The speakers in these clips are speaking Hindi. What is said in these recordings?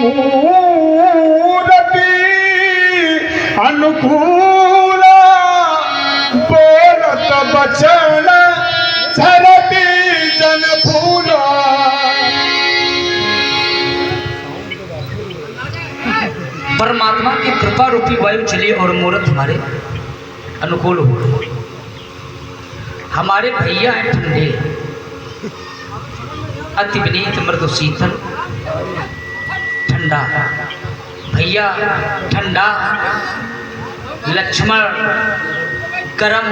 मूरति अनुकूल बोलत बचन धरती जन फूला। परमात्मा की कृपा रूपी वायु चली और मुहूर्त हमारे अनुकूल हो। हमारे भैया हैं ठंडे, अति विनीत मृदु शीतल ठंडा भैया ठंडा, लक्ष्मण गरम।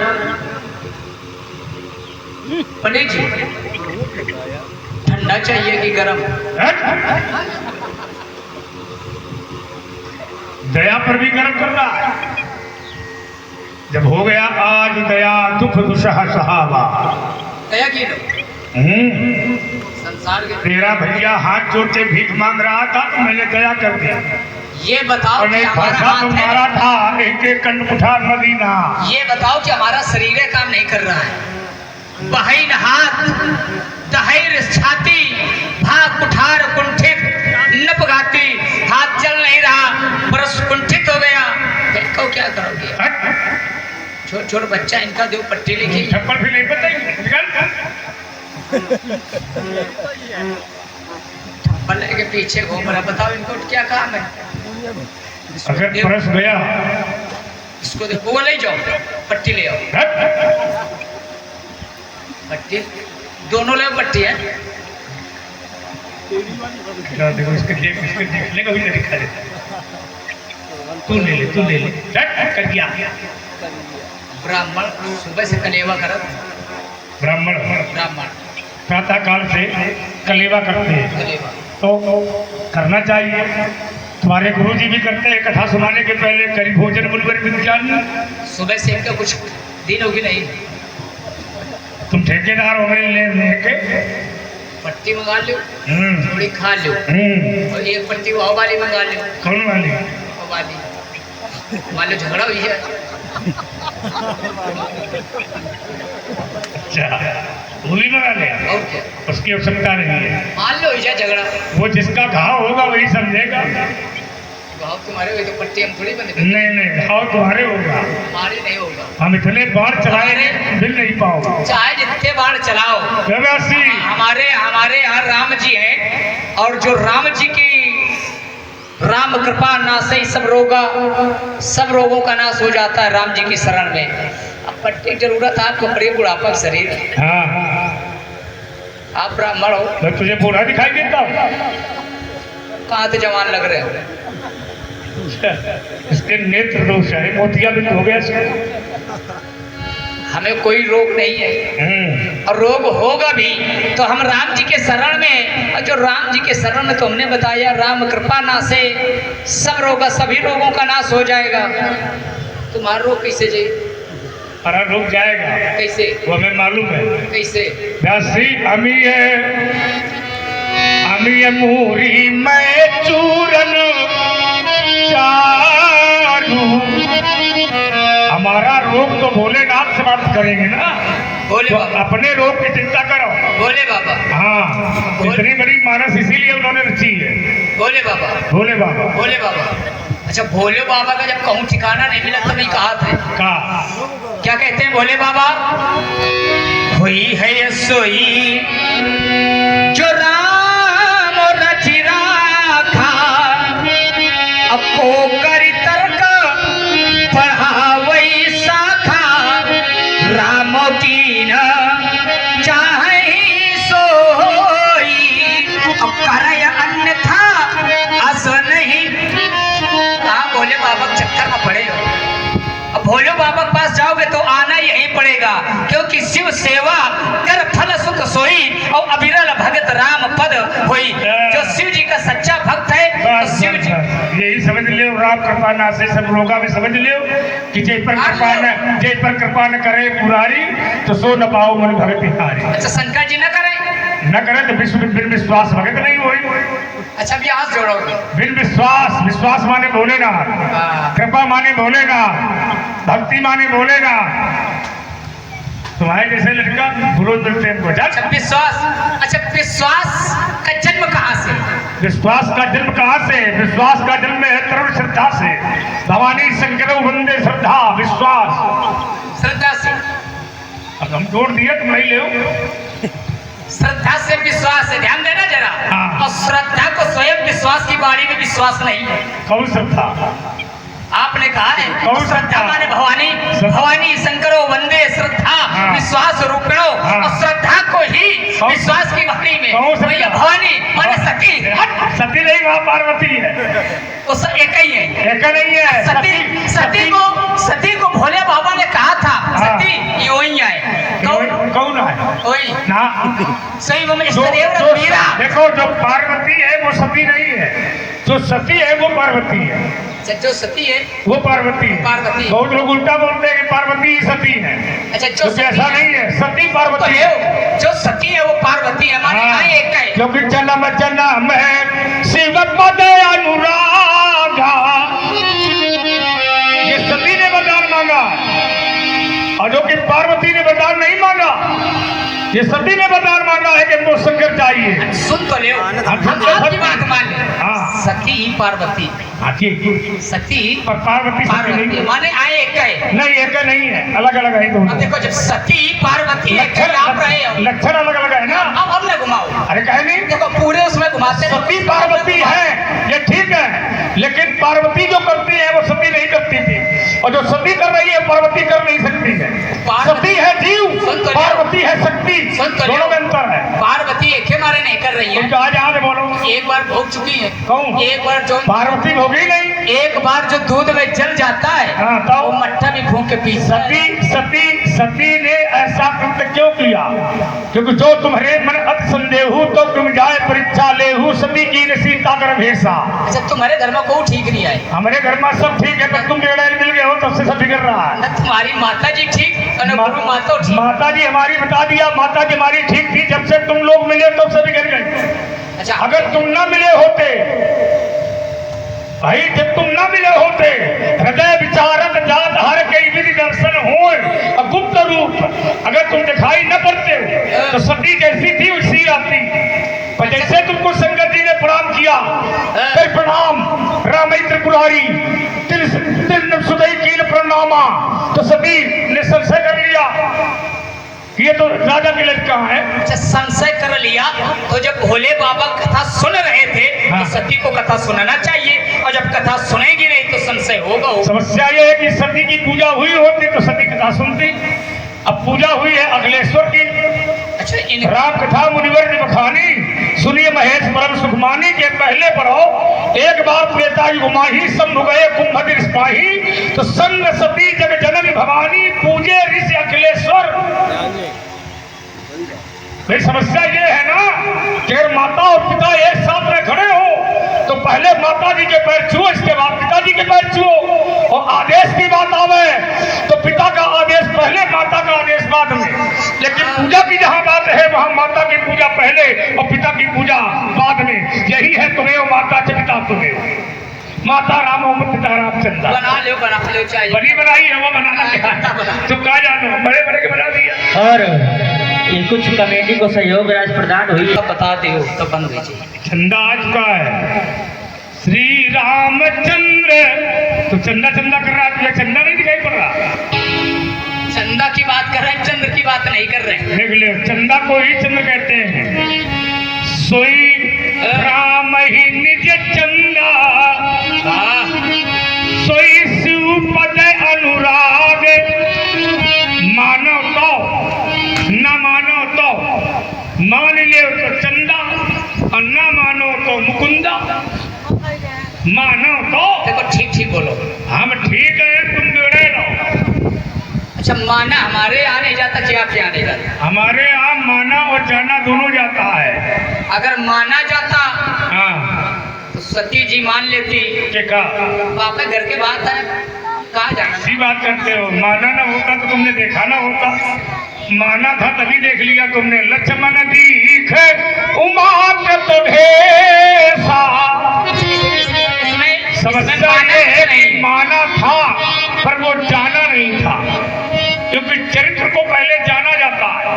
पंडित जी ठंडा चाहिए कि गरम? दया पर भी गर्म करना है। जब हो गया आज दया दुख दुसह सहावा। दया की लो संसार के। तेरा भैया हाथ जोड़ के भीख मांग रहा था तो मैंने दया कर दिया। ये बताओ कि हमारा हाथ मारा था एक एक कंड कुठार मदीना। ये बताओ कि हमारा शरीर काम नहीं कर रहा है। बहिन हाथ दहेर छाती भाग कुठार कुंठित नप गाती, हाथ चल नहीं रहा, परस कुंठित हो गया। इनको क्या करोगे? छोट छोट बच्चा इनका दो पट्टी लेके थप्पड़ भी नहीं बताएंगे। थप्पड़ लेके पीछे घूम रहा। बताओ इनको क्या काम है? अगर परस गया इसको देखो, वो ले जाओ पट्टी ले आओ। पट्टी दोनों ले पट्टी है। देखो इसके देखने का भी तरीका है। तू ले ले कर दिया। ब्राह्मण सुबह से कलेवा करत। ब्राह्मण प्रातः काल से कलेवा करते हैं कलेवा तो करना चाहिए। तुम्हारे गुरुजी भी करते हैं कथा सुनाने के पहले करी भोजन मुलवर विज्ञान। सुबह से इनका कुछ दिन होगी नहीं। तुम ठेकेदार हो गए लेके पट्टी मंगा लो, थोड़ी खा लो और एक पट्टी वो वाली मंगा लो। कौन वाली? वो वाली मान लो झगड़ा हुई है। अच्छा भूली मंगा ले और क्या? उसकी आवश्यकता नहीं है। मान लो इजा झगड़ा। वो जिसका घाव होगा वही समझेगा। घाव तुम्हारे हुए तो पट्टी हम थोड़ी बंद कर। नहीं घाव तुम्हारे होगा, हमारे नहीं होगा। हम इतने बाढ़ चलाएंगे मिल नहीं पाओगे। चाहे जितने बाढ़ चलाओ। हमारे यहाँ राम जी हैं और जो राम जी की राम कृपा नाश सब रोगों का नाश हो जाता है राम जी की शरण में। अब पट्टी जरूरत है आपको, बड़े बुढ़ापा शरीर। हाँ आप ब्राह्मण हो, मैं तुझे बूढ़ा दिखाई देता हूँ? कहाँ तो जवान लग रहे हो। इसके नेत्र दोष है, मोतियाबिंद हो गया इसका। हमें कोई रोग नहीं है और रोग होगा भी तो हम राम जी के शरण में। और जो राम जी के शरण में तो हमने बताया राम कृपा नाशे सब रोग, सभी रोगों का नाश हो जाएगा। तुम्हारा रोग कैसे जाए? हमारा रोग जाएगा कैसे? वो हमें मालूम है। कैसे? व्यासी अमी है मूरी मैं चूरन चारू। हमारा रोग तो भोलेनाथ से बात करेंगे ना। भोले तो बाबा। अपने रोग की चिंता करो। भोले बाबा। हाँ इतनी बड़ी मानस इसीलिए उन्होंने रची है। भोले बाबा। भोले बाबा। भोले बाबा। अच्छा भोले बाबा का जब कहूँ ठिकाना नहीं मिला तभी कहा थे क्या कहते हैं भोले बाबा? हुई है ये सोई जो राम रचि राखा, अब को करी तर्क पढ़ावई शाखा, राम की न चाहे सोई, अब करय अन्यथा अस नहीं। कहा भोले बाबा के चक्कर में पड़े हो। अब भोले बाबा के पास जाओगे तो आना यहीं पड़ेगा, क्योंकि शिव सेवा कर फल सुख सोई और अविरल भगत राम पद होई। जो शिव जी का सच्चा भक्त है तो शिव जी यही समझ लियो। राम कृपा ना से सब लोग भी समझ लियो कि जे पर कृपा न करे पुरारी तो सो न पाओ मन भगत हारी। अच्छा शंकर जी न करे तो बिन विश्वास भगत नहीं होई। अच्छा भी हाथ जोड़ोगे। बिन विश्वास माने भोलेनाथ, कृपा माने भोलेनाथ, भक्ति माने भोलेनाथ। तुम्हारे जैसे लड़का गुरु मिलते हैं। अच्छा विश्वास का जन्म कहाँ से? विश्वास का जन्म कहाँ से है? विश्वास का जन्म है तरुण श्रद्धा से। भवानी शंकर वंदे श्रद्धा विश्वास। श्रद्धा से अब हम जोड़ दिए तुम नहीं ले। श्रद्धा से विश्वास है, ध्यान देना जरा। हाँ। और श्रद्धा को स्वयं विश्वास की बाणी में विश्वास नहीं है। कौन श्रद्धा? आपने कहा है कौन श्रद्धा श्रद्धा? माने भवानी, भवानी शंकरो वंदे श्रद्धा हाँ। विश्वास रूपिणो। हाँ। और श्रद्धा को ही कौन- विश्वास की वाणी में कौन श्रद्धा? भैया भवानी माने सती। सती नहीं, वहाँ पार्वती है। वो सब एक ही है। एक नहीं है। सती को भोले बाबा ने कहा था हाँ। सती ये वही आए। कौन है? वही ना सही में जो मीरा। देखो, जो पार्वती है वो सती नहीं है, जो सती है वो पार्वती है। जो सती है वो पार्वती है। पार्वती। बहुत लोग उल्टा बोलते हैं कि पार्वती ही सती है। अच्छा, जो क्योंकि ऐसा नहीं है, सती पार्वती है। जो सती है वो पार्वती है, हमारे यहाँ एक है। क्योंकि जन्म जन्म है शिव पद अनुरागा, ये सती ने वरदान मांगा और जो कि पार्वती ने वरदान नहीं मांगा। ये सती ने वरदान मांगा है कि हमको शंकर चाहिए। सुन तो ले, हम आपकी बात मान ले। हाँ। सती पार्वती, हाँ ठीक, सती पर पार्वती सती पार्वती नहीं। माने आए एक है। नहीं, एक नहीं है, अलग अलग है अब दोनों। देखो, जब सती पार्वती एक है, आप रहे हो। लक्षण अलग अलग है ना। अब हमने घुमाओ। अरे कहे नहीं, देखो पूरे उसमें घुमाते हैं। सती पार्वती है ये ठीक है, लेकिन पार्वती जो करती है वो सती नहीं करती थी, और जो सती कर रही है पार्वती कर नहीं सकती है। सती है जीव, पार्वती है शक्ति, दोनों में अंतर है। पार्वती एक मारे नहीं कर रही है। तुम कहा जहाँ से बोलो। एक बार भोग चुकी है। कौन? एक बार जो पार्वती भोगी नहीं। एक बार जो दूध में जल जाता है, हाँ, तब? वो मट्ठा भी फूंक के पी सती ने ऐसा कृत्य क्यों किया? क्योंकि जो तुम्हारे मन अत संदेहु तो तुम जाए परीक्षा लेहु, सती की न सीता कर भेसा। अच्छा, तुम्हारे घर में कोई ठीक नहीं है। हमारे घर में सब ठीक है, पर तुम बेड़ाइल मिल गए हो तब से सब बिगड़ रहा है। न तुम्हारी माता जी ठीक और न गुरु माता ठीक। माता जी हमारी बता दिया, माता जी हमारी ठीक थी, जब से तुम लोग मिले तब से बिगड़ गए। अच्छा, अगर तुम ना मिले होते भाई, जब तुम ना मिले होते, हृदय विचारत जात हर के विधि दर्शन हो गुप्त रूप, अगर तुम दिखाई न पड़ते तो सती जैसी थी वैसी आती। पर जैसे तुमको शंकर जी ने प्रणाम किया, फिर प्रणाम रामई त्रिपुरारी तिल सुदई कील प्रणामा, तो सती ने संशय कर लिया ये तो राजा की लड़का है। अच्छा, संशय कर लिया। तो जब भोले बाबा कथा सुन रहे थे, हाँ। तो सती को कथा सुनना चाहिए, और जब कथा सुनेगी नहीं तो संशय होगा। समस्या ये है कि सती की पूजा हुई होती तो सती कथा सुनती। अब पूजा हुई है अखिलेश्वर की। अच्छा, इन राम कथा मुनिवर ने बखानी, सुनिए महेश परम सुखमानी के पहले पढ़ो। एक बार त्रेता युग माही शंभु गए कुंभ सिपाही, तो संग सती जग जननी भवानी पूजे ऋषि अखिलेश्वर। मेरी समस्या ये है ना कि अगर माता और पिता एक साथ में खड़े हो तो पहले माता जी के पैर छुओ, इसके बाद पिताजी के पैर छुओ। और आदेश की बात आवे तो पिता का आदेश पहले, माता का आदेश बाद में। लेकिन पूजा की जहाँ बात है वहाँ माता की पूजा पहले और पिता की पूजा बाद में। यही है तुम्हें माता च पिता तुम्हें। माता राम और पिता रामचंद्र। बना लो चाहिए। बनी बनाई है वो बनाना क्या है? तुम कहा जानो बड़े बड़े के बना दिया। और ये कुछ कमेटी को सहयोग राज प्रदान हुई। तो बताते हो तो बन गई। चंदा आज का है श्री रामचंद्र। तो चंदा चंदा कर रहा है, तुझे चंदा नहीं दिखाई पड़ रहा? चंदा की बात कर रहे हैं, चंद्र की बात नहीं कर रहे हैं। देख ले, चंदा को ही चंद्र कहते हैं। सोई राम ही निज चंदा, सोई शिव पद अनुराग। मानो तो न मानो तो, मान ले तो चंदा और न मानो तो मुकुंदा। मानो तो देखो, ठीक ठीक बोलो। हम ठीक है, तुम बिगड़े रहो। अच्छा, माना हमारे यहाँ नहीं जाता कि आपके यहाँ नहीं जाता? हमारे यहाँ माना और जाना दोनों जाता है। अगर माना जाता हाँ, तो सती जी मान लेती क्या कहा? तो आपके घर के बात है, कहाँ जाना? ऐसी बात करते हो। माना ना होता तो तुमने देखा ना होता। माना था तभी देख लिया तुमने। लक्ष्मण दीख उमा तो भेसा। समस्या ये है कि माना था पर वो जाना नहीं था, क्योंकि चरित्र को पहले जाना जाता है।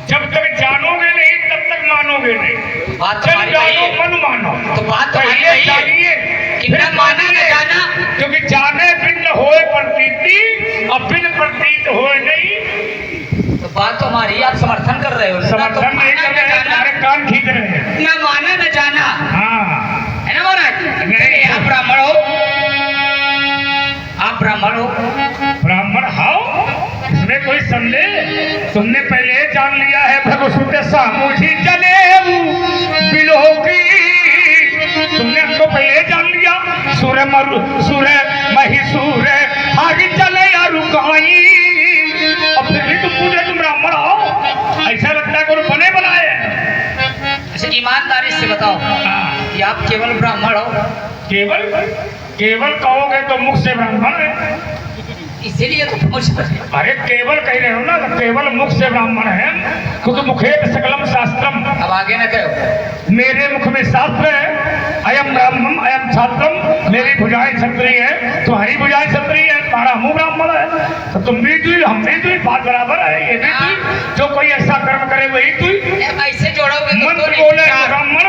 जब तक जानोगे नहीं तब तक मानोगे नहीं। बात जन तुम्हारी जानो सही है। मन मानो। तो बात तुम्हारी पहले सही है। जानिए कि फिर न माना न जाना। क्योंकि जाने बिन होए प्रतीति और बिन प्रतीत होए नहीं। तो बात तो हमारी आप समर्थन कर रहे हो। न तो समर्थन नहीं माना कर न रहे हैं, जाना, तुम्हारे कान खींच रहे हैं। न माना न जाना, हाँ है ना महाराज? नहीं। देखिए, आप ब्राह्मण हो, आप ब्राह्मण हो, ब्राह्मण हाओ, इसमें कोई संदेह? तुमने पहले जान लिया है भगवसुते सामुझी जनेऊ बिलोकी। तुमने हमको पहले जान लिया। सूर्य मरु सूर्य महिसूर हरि चले या रुकाई। अब फिर भी तुम पूछे तुम ब्राह्मण हो? ऐसा लगता है कोई बने बनाए हैं। अच्छा ईमानदारी से बताओ हाँ, कि आप केवल ब्राह्मण हो? केवल केवल कहोगे तो मुख से ब्राह्मण है। इसीलिए तो मुझ पर अरे केवल कह रहे हो ना, तो केवल मुख से ब्राह्मण है, क्योंकि मुखेत सकलम शास्त्रम। अब आगे न कहो। मेरे मुख में शास्त्र है। अयम ब्राह्मण अयम छात्रम। मेरी भुजाएं क्षत्रिय है, तुम्हारी भुजाएं क्षत्रिय है, तुम्हारा मुंह ब्राह्मण है। तो तुम भी दुई हम भी दुई, बात बराबर है। ये भी दुई, जो कोई ऐसा कर्म करे वही दुई। ऐसे जोड़ोगे तो मंत्र नहीं। बोले तो ब्राह्मण,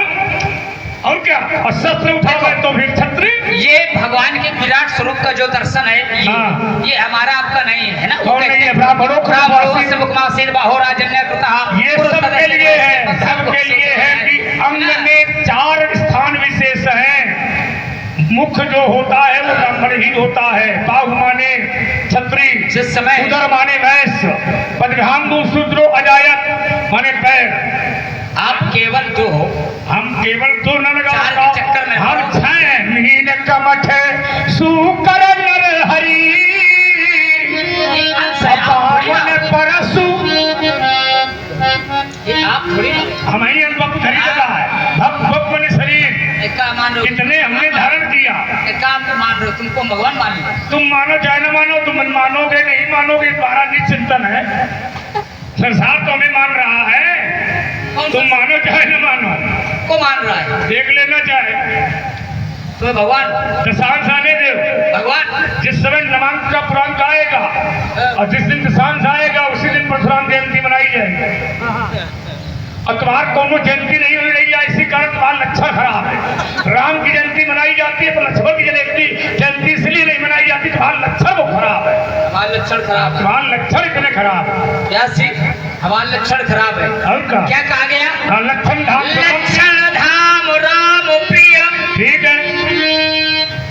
और क्या, और शस्त्र उठावे तो फिर क्षत्रिय। ये भगवान के विराट स्वरूप का जो दर्शन है हाँ। ये हमारा आपका नहीं है ना। और नहीं है, ब्राह्मणों का ब्राह्मणों से मुखमासीर बाहोराजन्य कृतः। ये सबके लिए है, सबके लिए है कि अंग में 4 स्थान विशेष हैं। मुख जो होता है वो ब्राह्मण ही होता है। बाहु माने क्षत्रिय, जिस समय उदर माने वैश्य, पदघांगु शूद्रो अजायत माने पैर। आप केवल 2 हो। हम केवल 2 न लगा, 4 के चक्कर में हम 6 महीने कमठ सुकर नर हरि पावन परसु। ये आप थोड़ी हम ही अनुभव धरी लगा है। भक्त भक्त बने शरीर एक काम मान रहे कितने हमने धारण किया। हो, एक काम तो मान रहे हो, तुमको भगवान मान लो। तुम मानो चाहे न मानो, तुम मानोगे नहीं मानोगे, तुम्हारा निश्चिंतन है। संसार तो हमें मान रहा है, तुम मानो चाहे न मानो। को मान रहा है देख लेना चाहे तुम्हें भगवान दशांश आने दो। भगवान जिस समय नमांक का पुराण गाएगा और जिस दिन दशांश आएगा उसी दिन परशुराम जयंती मनाई जाएगी। और तुम्हार कोनो जयंती नहीं हो रही है, इसी कारण तुम्हारा लक्षण खराब है। राम की जयंती मनाई जाती है पर लक्ष्मण की जयंती इसलिए नहीं मनाई जाती, तुम्हारा लक्षण वो खराब है। हमारा लक्षण खराब है। तुम्हारा लक्षण इतने खराब है। क्या सी हमारा लक्षण खराब है। और क्या कहा गया? हाँ, लक्षण धाम लक्षण धाम राम प्रिय, ठीक है,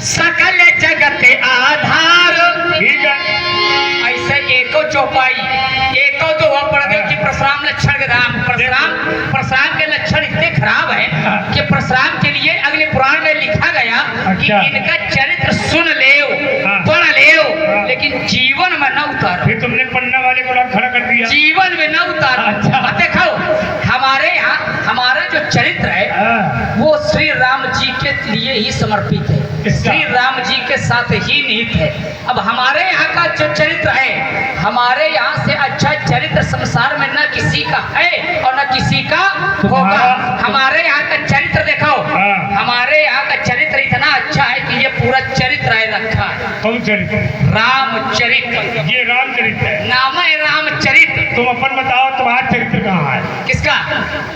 सकल जगत आधार। ठीक है। ऐसे एको चौपाई एको दो पढ़देव की परशुराम लक्षण के धाम। परशुराम के लक्षण इतने खराब है कि परशुराम के लिए अगले पुराण में लिखा गया कि अच्छा। इनका चरित्र सुन ले हाँ। पढ़ ले, हाँ। लेकिन जीवन में न उतारो। फिर तुमने पन्ना वाले को खड़ा कर दिया। जीवन में न उतारो। अच्छा। अब देखो हमारे यहाँ हमारा जो चरित्र है हाँ। वो श्री राम जी के लिए ही समर्पित है, किसका? श्री राम जी के साथ ही निहित है। अब हमारे यहाँ का जो चरित्र है, हमारे यहाँ से अच्छा चरित्र संसार में न किसी का है और न किसी का होगा। हमारे यहाँ का चरित्र देखो, हाँ। हमारे यहाँ का चरित्र इतना अच्छा है कि ये पूरा चरित्र है रखा है। कौन चरित्र? रामचरित्र, ये रामचरित्र है। नाम है रामचरित्र। तुम अपन बताओ तुम्हारा चरित्र कहाँ है? किसका?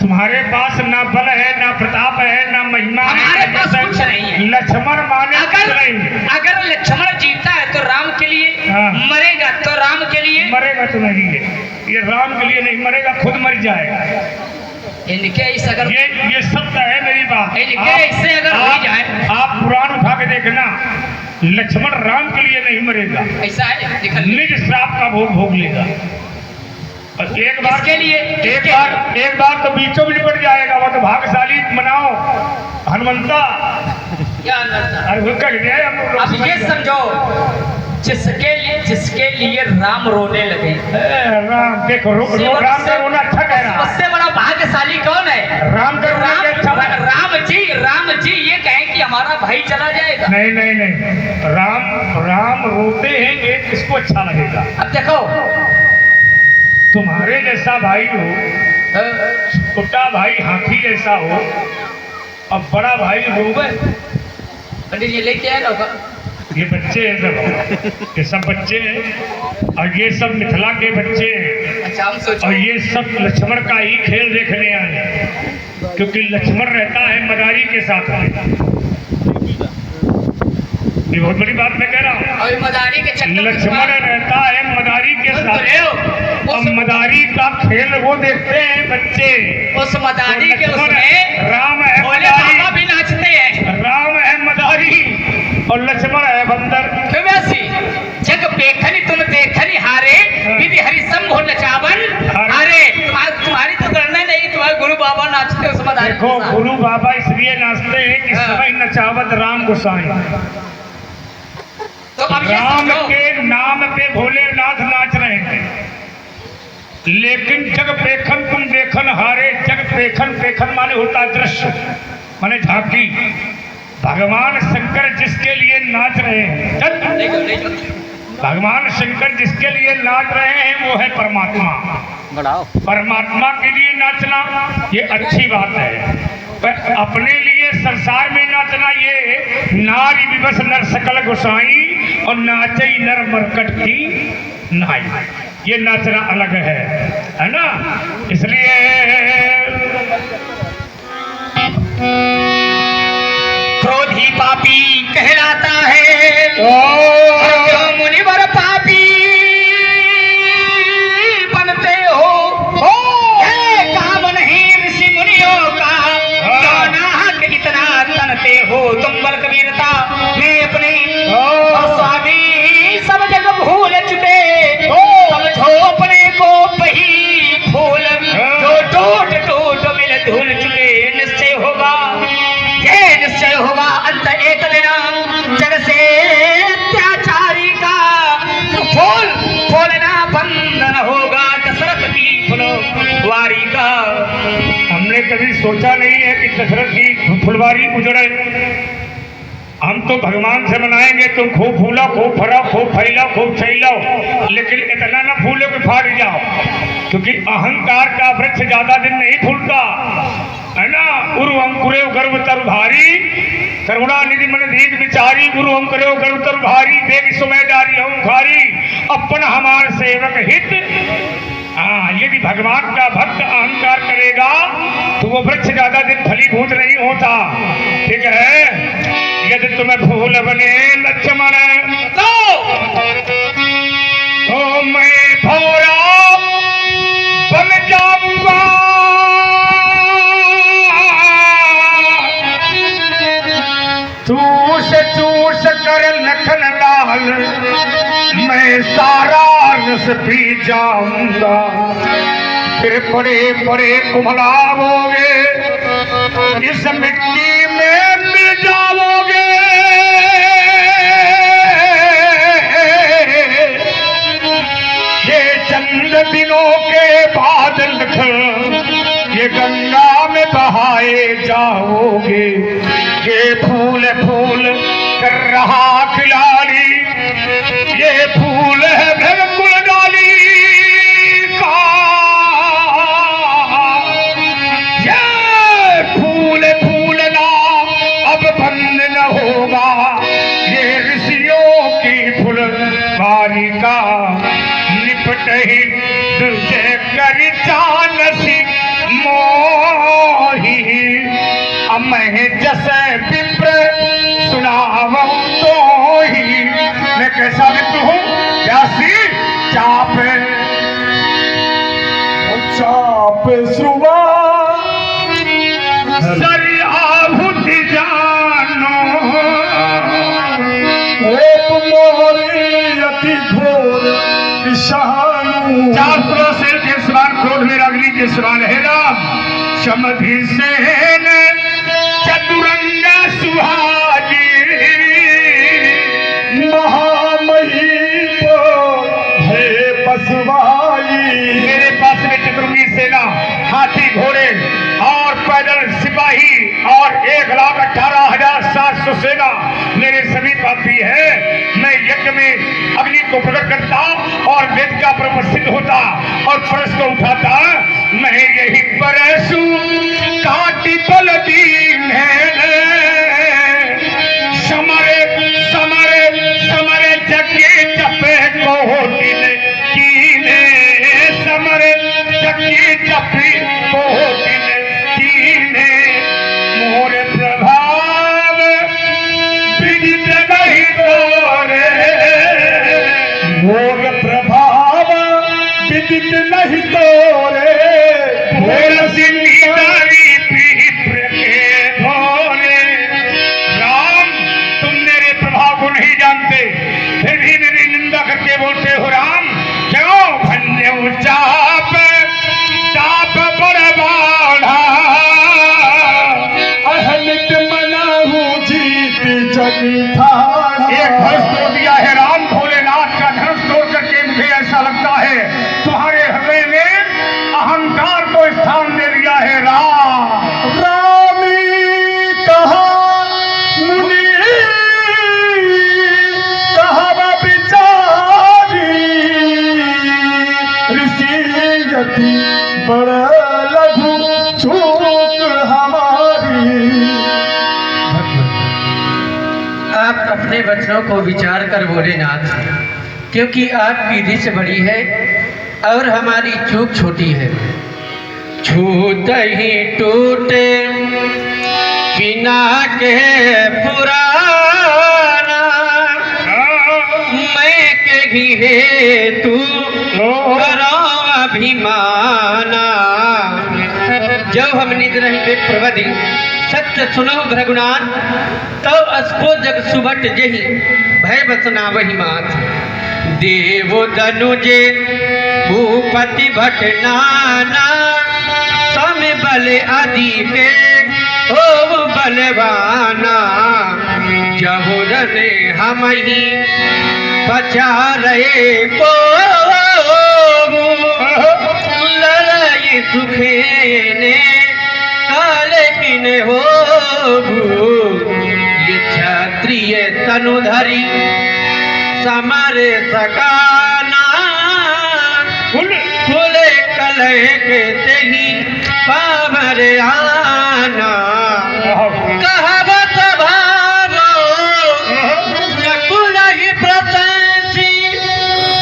तुम्हारे पास ना बल है, ना प्रताप है, ना महिमा है, हमारे ना पास यश है। कुछ नहीं है। लक्ष्मण माने अगर नहीं। अगर लक्ष्मण जीता है तो राम के लिए, हाँ। मरेगा तो राम के लिए। मरेगा तो नहीं है, ये राम के लिए नहीं मरेगा, खुद मर जाएगा। इनके ऐसे अगर ये सत्य है मेरी बात। इनके ऐसे अगर हो जाए, आप पुराण उठा के देखना, लक्ष्मण राम के लिए नहीं मरेगा, ऐसा है निकल निज श्राप का भोग भोग लेगा। और एक बार किसके लिए? एक बार तो बीचों बीच पड़ जाएगा। वो तो भाग्यशाली मनाओ हनुमंता। क्या अंदर? अरे वो कह दिया हम लोग अब ये समझो, जिसके लिए राम रोने लगे। राम देखो राम का रोना अच्छा कह रहा है। उससे बड़ा भाग्यशाली कौन है? राम का रोना क्या अच्छा है? राम जी ये कहें कि हमारा भाई चला जाएगा। नहीं नहीं नहीं, राम रोते हैं ये किसको अच्छा लगेगा? अब देखो तुम्हारे जैसा भाई हो, छोटा भाई हाथी जैसा हो, अब बड़ा भाई रोवे। पंडित जी लेके आए ना, ये बच्चे हैं सब, ये सब बच्चे हैं और ये सब मिथिला के बच्चे हैं। अच्छा हम सोचो और ये सब लक्ष्मण का ही खेल देखने आए हैं। क्योंकि लक्ष्मण रहता है मदारी के साथ में। ये बहुत बड़ी बात मैं कह रहा हूँ। और मदारी के चक्कर में लक्ष्मण रहता है मदारी के साथ। अब मदारी का खेल वो देखते हैं बच्चे। उस मदारी के उसमें राम है भोले बाबा भी नाचते हैं। राम है मदारी और लक्ष्मण है बंदर। तो वैसी जग पेखनी तुम देखनी हारे, विधि हरि शंभु नचावन हारे। तुम्हारी तो गणना नहीं, तुम्हारे गुरु बाबा नाचते उस मदारी के देखो साथ। गुरु बाबा इसलिए नाचते हैं कि समय नचावत राम गोसाई। तो अब ये राम समझो, के नाम पे भोलेनाथ नाच रहे हैं। लेकिन जग पेखन तुम देखन हारे। जग पेखन, पेखन माने होता दृश्य, माने झांकी। भगवान शंकर जिसके लिए नाच रहे हैं, भगवान शंकर जिसके लिए नाच रहे हैं वो है परमात्मा। परमात्मा के लिए नाचना ये अच्छी बात है, पर अपने लिए संसार में नाचना ये नारी विवश नर सकल गोसाई और नाचई नर मरकट की नाई, ये नाचना अलग है ना। इसलिए क्रोधी पापी कहलाता है और क्यों मुनिवर पापी बनते हो। ये काम नहीं ऋषि मुनियों का, क्यों नाहक इतना तनते हो तुम बल कबीरता में अपनी। और स्वामी सब जग भूल चुके, समझो अपने को पही फूल। जो टूट टूट मिल धुल चुके, निश्चय होगा ये निश्चय होगा अंत एक दिन जग से अत्याचारी का। फूल फूलना बंद न होगा दशरथ की फुलवारी का। हमने कभी सोचा नहीं है कि दशरथ की फुलवारी उजड़े। हम तो भगवान से मनाएंगे तुम खूब फूलो, खूब फरो, खूब फैलाओ, खूब फैलाओ, लेकिन इतना ना फूलो कि फाड़ जाओ। क्योंकि अहंकार का वृक्ष ज्यादा दिन नहीं फूलता है ना। उरु अंकुरे गर्भ तर भारी, करुणा निधि मन दीप विचारी। गुरु अंकुरे गर्भ तर भारी, देख समय डारी हूँ खारी, अपन हमार सेवक हित। हाँ, यदि भगवान का भक्त अहंकार करेगा तो वो वृक्ष ज्यादा दिन फलीभूत नहीं होता। ठीक है, यदि तुम्हें फूल बने लक्ष्मण तो मैं भौरा बन जाऊंगा। चूस कर लखन लाल मैं सारा रस पी जाऊंगा। फिर बड़े बड़े कुम्हलाओगे, इस मिट्टी में मिल जाओगे। ये चंद दिनों के बाद ये गंगा में बहाए जाओगे। ये फूल फूल कर रहा खिलाड़ी, ये फूल है बिल्कुल डाली का। ये फूल फूलना अब बंद न होगा, ये ऋषियों की फुलवारी का। निपट ही तुझे कर जानसी मोही, मैं जैसे विप्र सुनावं तो ही। मैं कैसा विप्र हूँ, प्यासी चाप चाप सुबह सर आभूति जानो। एक मोरी अति घोर ईशानु। शास्त्रों से केसवान क्रोध में अग्नि केसवान है राम। समधि सेन चतुरंग सुहागी, महामही है बसवाई। मेरे पास में चतुरंगी सेना, हाथी घोड़े और पैदल सिपाही और 1,18,700 सेना मेरे सभी पापी है। मैं यज्ञ में अग्नि को प्रकट करता और वेदिका पर उपस्थित होता और फरस को उठाता। मैं यही परसू काटी बल दीन है। समरे समरे समरे जगे जपे को दिल कीने। समरे जगे जपे को दिल कीने। जीत नहीं तोरे भोर सिंधी डाली पीपल के भोरे। राम, तुम मेरे प्रभाव को नहीं जानते, फिर भी मेरी निंदा करके बोलते हो राम। क्यों भन्ने चाप चाप बड़बाढ़ा, अहमित मना हूँ जीत जगी ठाड़ा। एक धनुष तोड़ दिया है राम, भोलेनाथ का धनुष तोड़ करके मुझे ऐसा लगता है तुम्हारे हृदय में अहंकार को स्थान दे दिया है राम। रामी कहा मुनि कहा बिचारी, ऋषि यति बड़ लघु चूक हमारी। आप अपने वचनों को विचार कर बोले नाथ, क्योंकि आपकी रिच बड़ी है और हमारी चूक छोटी है। छूत ही टूटे बिना के पुराना, मैं के ही है तू करो अभिमाना। जब हम निज रही प्रवधि सत्य सुनो भ्रगुनाथ, तो अस्को जग सुबट जही भय बसना वही मात। देव दनुजे भूपति भट नाना, सम बल आदि के ओ बलवाना। जहुरन हम ही बचा रहे को, लड़ाई सुखे ने लेकिन हो। ये क्षत्रिय तनुधरी समर सकाना, खुले कलह के तेही पावर आना। कहावत भावो नकुल ही प्रतंसी,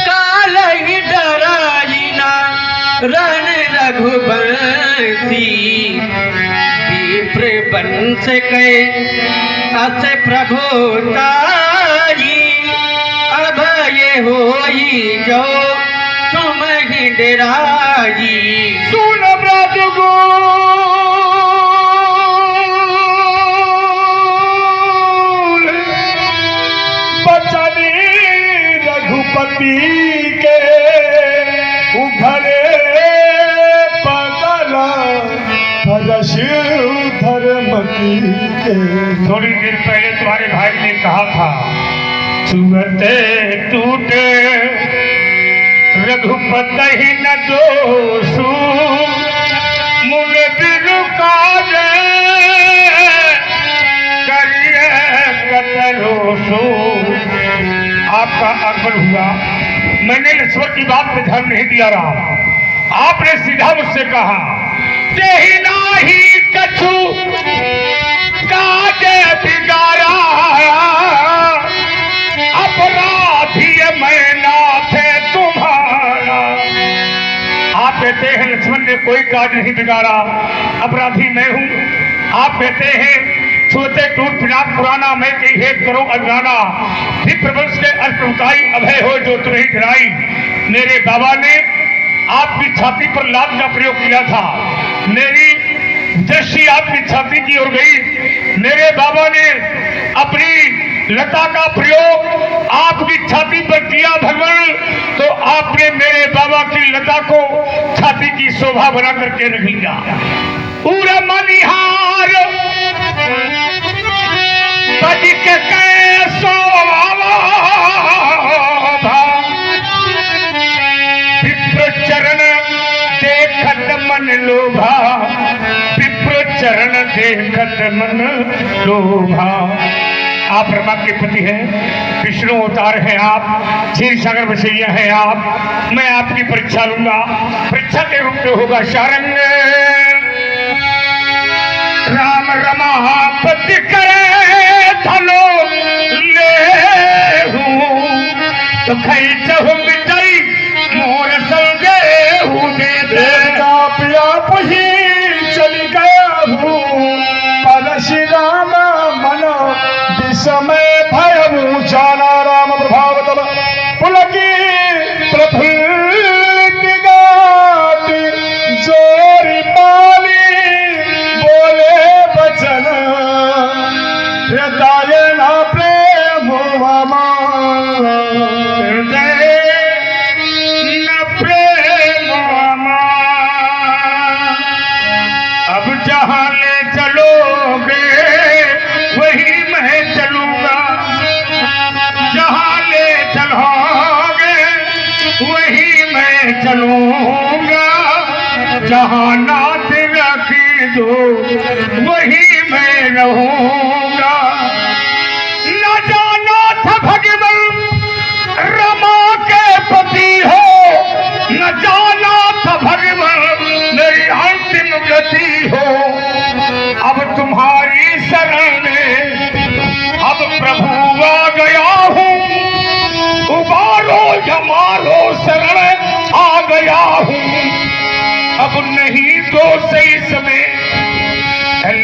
काल ही डराइना रण रघुवंशी। विप्र वंश के अस प्रभुताई, अभय होई जो तुम ही डराई। सुन ब्रजगो बचनी रघुपति के उघरे पगला भरशिव धर्मती के। थोड़ी देर पहले तुम्हारे भाई ने कहा था छुअते टूटे रघुपति ही न दोषु, मुन बिरु काजे करिए कतरोसु। आपका आगमन हुआ, मैंने लक्ष्मण की बात पे ध्यान नहीं दिया राम। आपने सीधा मुझसे कहा तेहि नाही कछु काज बिगाड़ा, अपराधी मैं नाथ तुम्हारा। आप कहते हैं लक्ष्मण ने कोई काज नहीं बिगाड़ा, अपराधी मैं हूँ। आप कहते हैं छूते टूट पिनाक पुराना, मैं कही हेत करो अज्ञाना। विप्रवंश के अल्पताई अभय हो जो तुम्हें डराई। मेरे बाबा ने आपकी छाती पर लात का प्रयोग किया था, मेरी दृष्टि आपकी छाती की ओर गई। मेरे बाबा ने अपनी लता का प्रयोग आपकी छाती पर किया भगवान, तो आपने मेरे बाबा की लता को छाती की शोभा बना करके रख लिया। पूरा मनिहार बज के कैसो विप्र चरण देखत मन लोभा, विप्र चरण देखत मन लोभा। आप ब्रह्मा के पति हैं, विष्णु अवतार हैं आप, क्षीर सागर बसैया हैं आप। मैं आपकी परीक्षा लूंगा, परीक्षा के रूप में होगा शारंग। राम रमापति करे धनो ले तो खई चहु मिटई मोर संगे हूँ दे पिया पुही चली गया हूँ, परशि राम मन विषमय भयमु जाना। राम प्रभाव तब पुलकी प्रफुल्लित गा हृदय न प्रेम हृदय न प्रेम अब जहाँ ले चलोगे वही मैं चलूंगा, जहाँ ले चलोगे वही मैं चलूंगा, जहाँ नाथ रखी दो वही मैं रहूंगा। न जाना था भगवान रमा के पति हो, न जाना था भगवान मेरी अंतिम गति हो। अब तुम्हारी शरण में अब प्रभु आ गया हूँ, उबारो हमारो शरण आ गया हूँ। अब नहीं तो सही समय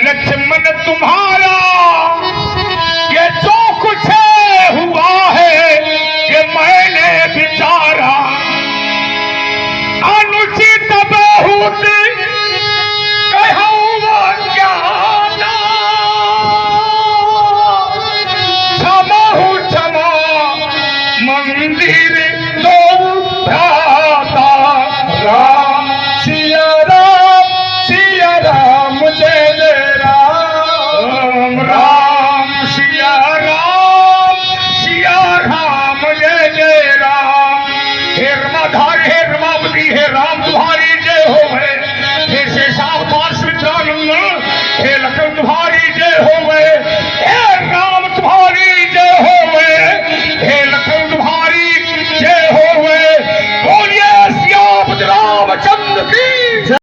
लक्ष्मण तुम्हारा